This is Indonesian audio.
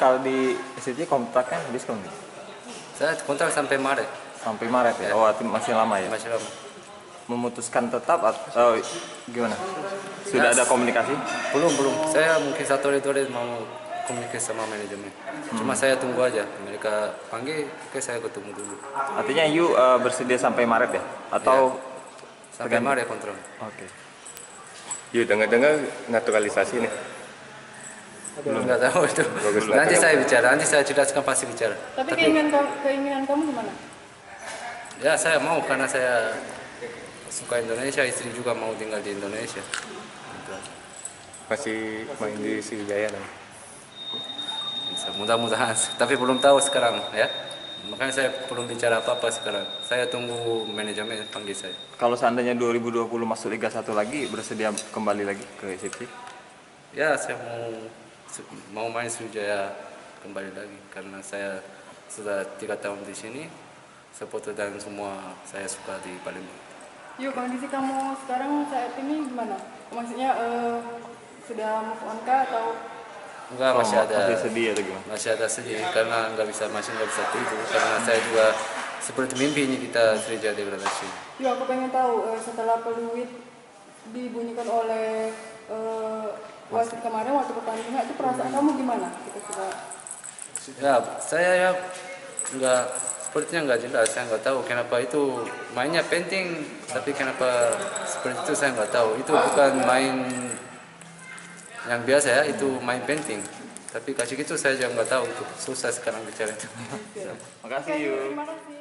Kalau di SCT kontraknya habis kapan? Saya kontrak sampai Maret. Sampai Maret ya? Oh, masih lama ya? Masih lama. Memutuskan tetap atau gimana? Sudah ada komunikasi? Belum. Saya mungkin satu hari mau komunikasi sama manajemen. Cuma saya tunggu aja. Mereka panggil, oke saya ketemu dulu. Artinya you bersedia sampai Maret ya? Atau sampai Maret kontrak. Oke. Yuk, dengar-dengar naturalisasi nih. Belum, nggak tahu itu. Nanti saya bicara, nanti saya jelaskan pasti bicara. Tapi keinginan kamu gimana? Ya saya mau karena saya suka Indonesia, istri juga mau tinggal di Indonesia. Masih main di Sriwijaya kan? Bisa, mudah-mudahan, tapi belum tahu sekarang ya. Makanya saya belum bicara apa-apa sekarang. Saya tunggu manajemen panggil saya. Kalau seandainya 2020 masuk Liga 1 lagi, bersedia kembali lagi ke SCT? Ya saya mau main Sriwijaya kembali lagi karena saya sudah 3 tahun di sini. Supporter dan semua saya suka di Palembang. Yuk, kondisi kamu sekarang saat ini gimana? Maksudnya sudah move on kah atau? Enggak, masih ada. Masih sedih atau gimana? Masih ada sedih karena nggak bisa tidur karena saya juga seperti mimpi ini kita Sriwijaya degradasi. Yuk, aku pengen tahu setelah peluit dibunyikan oleh wasit kemarin waktu pertandingan itu perasaan kamu gimana? Kita sudah. Ya saya ya nggak sepertinya nggak jelas, saya nggak tahu kenapa itu mainnya penting tapi kenapa seperti itu saya nggak tahu. Itu bukan main yang biasa ya, itu main penting. Tapi kasih gitu saya juga nggak tahu, itu susah sekarang bicara itu. Makasih yuk. Terima kasih.